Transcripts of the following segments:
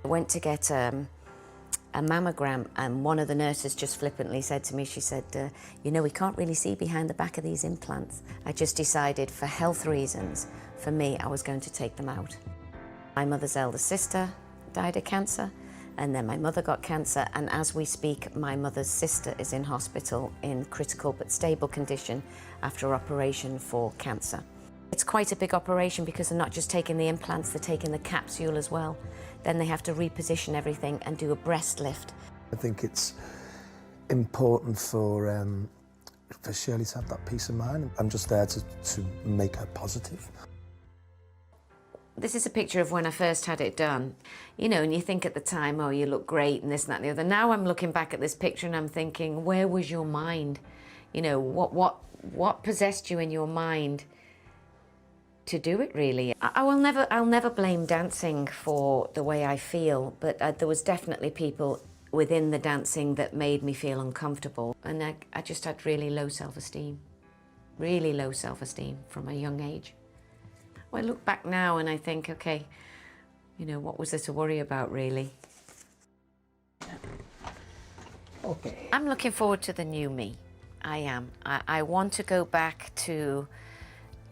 I went to get a mammogram, and one of the nurses just flippantly said to me, she said, you know, we can't really see behind the back of these implants. I just decided for health reasons, for me, I was going to take them out. My mother's eldest sister died of cancer, and then my mother got cancer, and as we speak, my mother's sister is in hospital in critical but stable condition after operation for cancer. It's quite a big operation because they're not just taking the implants, they're taking the capsule as well. Then they have to reposition everything and do a breast lift. I think it's important for Shirley to have that peace of mind. I'm just there to make her positive. This is a picture of when I first had it done. You know, and you think at the time, oh, you look great and this and that and the other. Now I'm looking back at this picture and I'm thinking, where was your mind? You know, what possessed you in your mind to do it, really? I'll never blame dancing for the way I feel, but there was definitely people within the dancing that made me feel uncomfortable. And I just had really low self-esteem from a young age. Well, I look back now and I think, okay, you know, what was there to worry about, really? Okay. I'm looking forward to the new me. I am. I want to go back to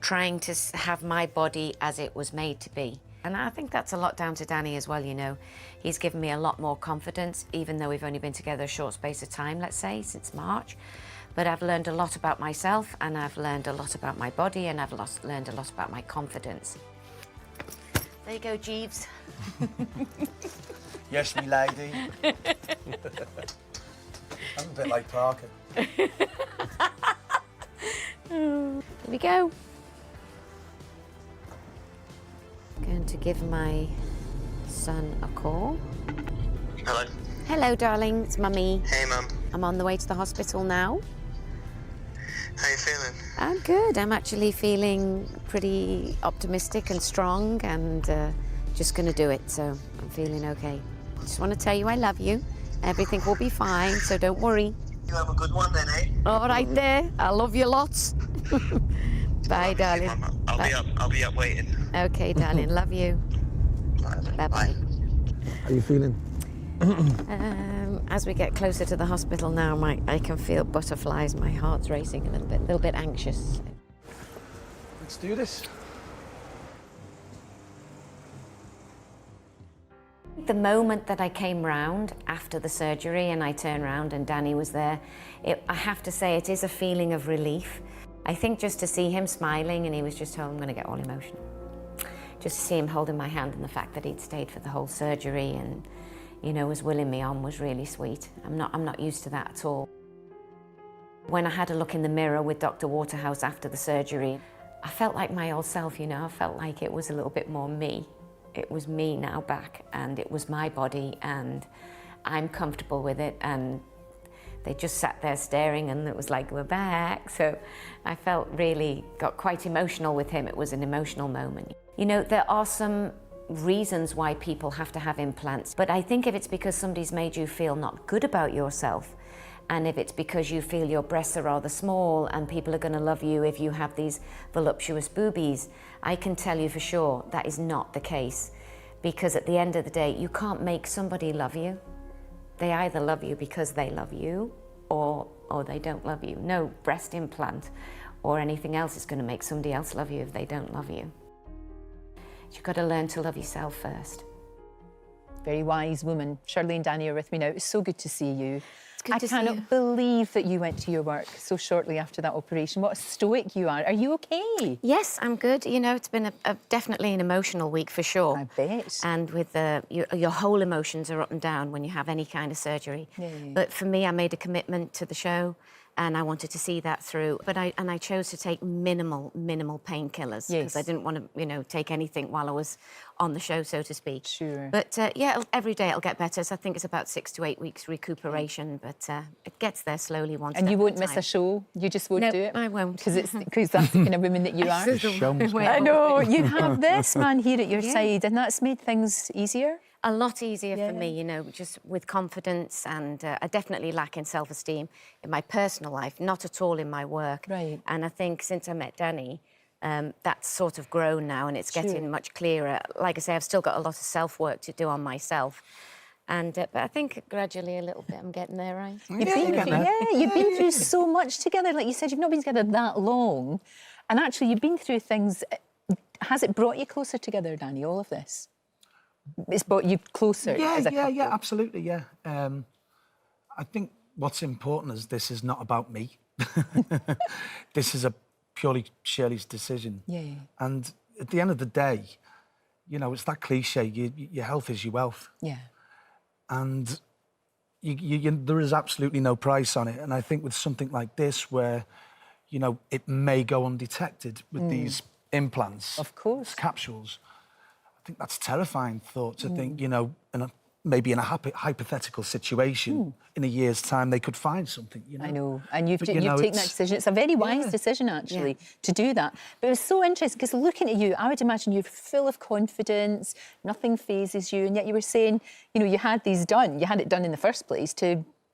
trying to have my body as it was made to be. And I think that's a lot down to Danny as well, you know. He's given me a lot more confidence, even though we've only been together a short space of time, let's say, since March. But I've learned a lot about myself, and I've learned a lot about my body, and I've learned a lot about my confidence. There you go, Jeeves. Yes, me lady. I'm a bit like Parker. Here we go. Going to give my son a call. Hello. Hello, darling. It's Mummy. Hey, Mum. I'm on the way to the hospital now. How you feeling? I'm good. I'm actually feeling pretty optimistic and strong and just going to do it, so I'm feeling okay. Just want to tell you I love you. Everything will be fine, so don't worry. You have a good one then, eh? All right there. I love you lots. Bye, darling. Mum. I'll be up waiting. Okay, darling. Love you. Bye-bye. How are you feeling? As we get closer to the hospital now, I can feel butterflies. My heart's racing a little bit anxious. Let's do this. The moment that I came round after the surgery and I turned round and Danny was there, I have to say it is a feeling of relief. I think just to see him smiling, and he was just, oh, I'm going to get all emotional. Just to see him holding my hand and the fact that he'd stayed for the whole surgery and, you know, was willing me on was really sweet. I'm not used to that at all. When I had a look in the mirror with Dr. Waterhouse after the surgery, I felt like my old self, you know. I felt like it was a little bit more me. It was me now back, and it was my body, and I'm comfortable with it, and they just sat there staring, and it was like, we're back. So I felt really, got quite emotional with him. It was an emotional moment. You know, there are some reasons why people have to have implants, but I think if it's because somebody's made you feel not good about yourself, and if it's because you feel your breasts are rather small and people are going to love you if you have these voluptuous boobies, I can tell you for sure that is not the case. Because at the end of the day, you can't make somebody love you. They either love you because they love you or they don't love you. No breast implant or anything else is going to make somebody else love you if they don't love you. You've got to learn to love yourself first. Very wise woman. Shirley and Danny are with me now. It's so good to see you. It's good to see you. I cannot believe that you went to your work so shortly after that operation. What a stoic you are. Are you okay? Yes, I'm good. You know, it's been definitely an emotional week for sure. I bet. And with your whole emotions are up and down when you have any kind of surgery. Yeah. But for me, I made a commitment to the show, and I wanted to see that through. But I chose to take minimal painkillers because I didn't want to, you know, take anything while I was on the show, so to speak. Sure. But yeah, every day it'll get better. So I think it's about 6 to 8 weeks recuperation, but it gets there slowly once. And you won't miss time. a show. You just won't do it. I won't. Because that's the kind of woman that you are. I know you have this man here at your side, and that's made things easier. A lot easier for me, you know, just with confidence, and I definitely lack in self-esteem in my personal life, not at all in my work. Right. And I think since I met Danny, That's sort of grown now and it's getting much clearer. Like I say, I've still got a lot of self-work to do on myself. And but I think gradually a little bit I'm getting there, right? You've been through so much together. Like you said, you've not been together that long. And actually, you've been through things. Has it brought you closer together, Danny, all of this? It's brought you closer as a couple? Yeah, absolutely, yeah. I think what's important is this is not about me. This is a purely Shirley's decision. Yeah. And at the end of the day, you know, it's that cliche, your health is your wealth. Yeah. And there is absolutely no price on it. And I think with something like this where, you know, it may go undetected with these implants. Of course. Capsules. I think that's a terrifying thought to think, you know, maybe in a hypothetical situation, in a year's time, they could find something, you know. I know, and you've taken that decision. It's a very wise decision, actually, to do that. But it was so interesting, because looking at you, I would imagine you're full of confidence, nothing phases you, and yet you were saying, you know, you had these done, you had it done in the first place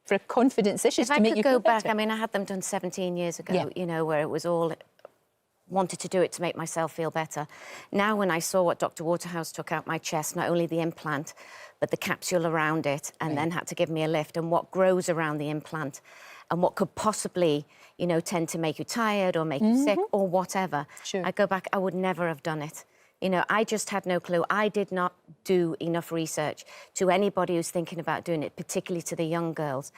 for confidence issues, to make you feel better. If I could go back, I mean, I had them done 17 years ago, you know, where it was all... wanted to do it to make myself feel better. Now, when I saw what Dr. Waterhouse took out my chest, not only the implant, but the capsule around it, and then had to give me a lift, and what grows around the implant, and what could possibly, you know, tend to make you tired or make you sick or whatever. Sure. I go back, I would never have done it. You know, I just had no clue. I did not do enough research. To anybody who's thinking about doing it, particularly to the young girls,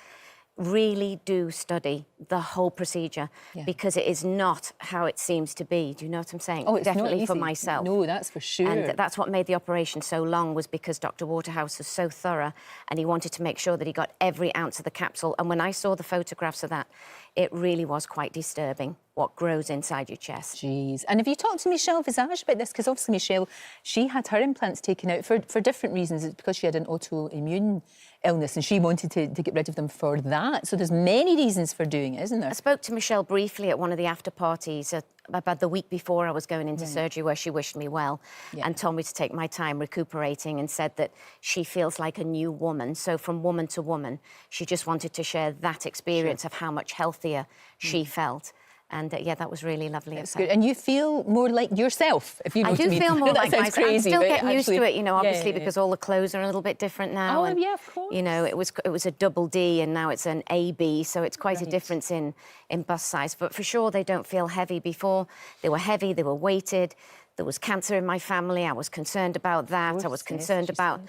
really do study the whole procedure, because it is not how it seems to be. Do you know what I'm saying? Oh, it's definitely not easy. for myself. No, that's for sure. And that's what made the operation so long, was because Dr. Waterhouse was so thorough and he wanted to make sure that he got every ounce of the capsule. And when I saw the photographs of that, it really was quite disturbing what grows inside your chest. Jeez. And have you talked to Michelle Visage about this? Because obviously Michelle, she had her implants taken out for different reasons. It's because she had an autoimmune illness and she wanted to get rid of them for that. So there's many reasons for doing it, isn't there? I spoke to Michelle briefly at one of the after parties about the week before I was going into surgery, where she wished me well and told me to take my time recuperating, and said that she feels like a new woman. So from woman to woman, she just wanted to share that experience of how much healthier she felt. And yeah, that was really lovely. That's good. And you feel more like yourself, if you know I what I do mean. feel more like sounds myself. crazy, I'm still but getting used to it, you know, obviously, yeah. because all the clothes are a little bit different now. Oh, and, yeah, of course. You know, it was a double D and now it's an AB, so it's quite a difference in bust size. But for sure, they don't feel heavy. Before, they were heavy, they were weighted. There was cancer in my family. I was concerned about that. I was concerned about...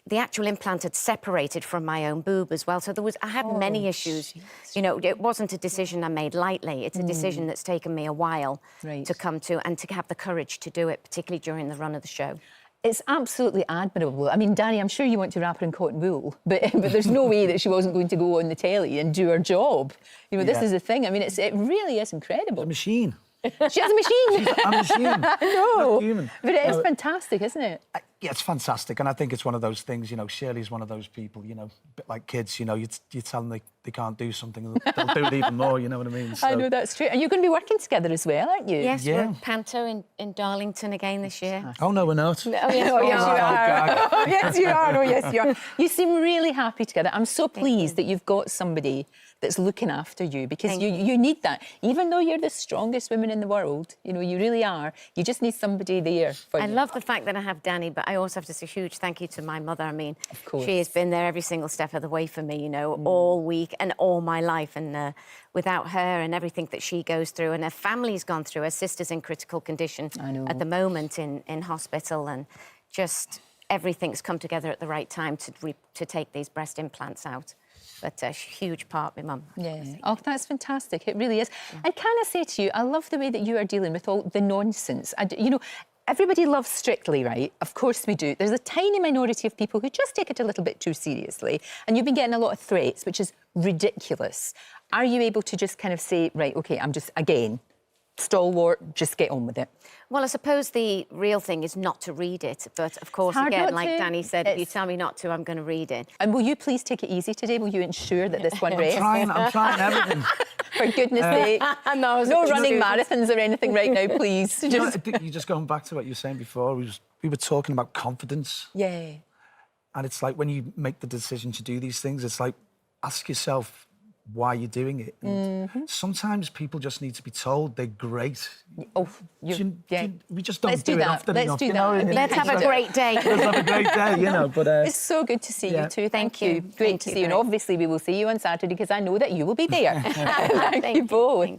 The actual implant had separated from my own boob as well. So I had many issues. Geez. You know, it wasn't a decision I made lightly. It's a decision that's taken me a while to come to, and to have the courage to do it, particularly during the run of the show. It's absolutely admirable. I mean, Danny, I'm sure you want to wrap her in cotton wool, but there's no way that she wasn't going to go on the telly and do her job. You know, this is the thing. I mean, it really is incredible. A machine. She has a machine. She's a machine. No, human. But it is fantastic, isn't it? Yeah, it's fantastic. And I think it's one of those things, you know, Shirley's one of those people, you know, a bit like kids, you know, you tell them they can't do something, they'll do it even more, you know what I mean? So... I know, that's true. And you're going to be working together as well, aren't you? Yes, we're Panto in Darlington again this year. Oh, no, we're not. Oh, yes, you are. Oh, yes, you are. Oh, yes, you are. You seem really happy together. I'm so pleased that you've got somebody that's looking after you, because you need that. Even though you're the strongest woman in the world, you know, you really are, you just need somebody there for you. I love the fact that I have Danny, but I also have to say a huge thank you to my mother. I mean, of course, she has been there every single step of the way for me, you know, all week and all my life. And without her and everything that she goes through, and her family's gone through, her sister's in critical condition at the moment in hospital, and just everything's come together at the right time to take these breast implants out. But a huge part, my mum. Yeah. Oh, that's fantastic. It really is. And can I say to you, I love the way that you are dealing with all the nonsense. You know, everybody loves Strictly, right? Of course we do. There's a tiny minority of people who just take it a little bit too seriously. And you've been getting a lot of threats, which is ridiculous. Are you able to just kind of say, right, OK, I'm just, again, stalwart, just get on with it? Well, I suppose the real thing is not to read it. But, of course, again, like Danny said, if you tell me not to, I'm going to read it. And will you please take it easy today? Will you ensure that this one rests? I'm trying everything. For goodness sake. No running marathons or anything right now, please. You're just going back to what you were saying before. We were talking about confidence. Yeah. And it's like when you make the decision to do these things, it's like, ask yourself, why you're doing it. And sometimes people just need to be told they're great. Oh, We just don't Let's do do it that. often Let's enough. do you that. know? Let's have a great day. Let's have a great day, you know. But It's so good to see you too. Thank you. you. Great Thank to you see you. And very- obviously we will see you on Saturday because I know that you will be there. Thank you both.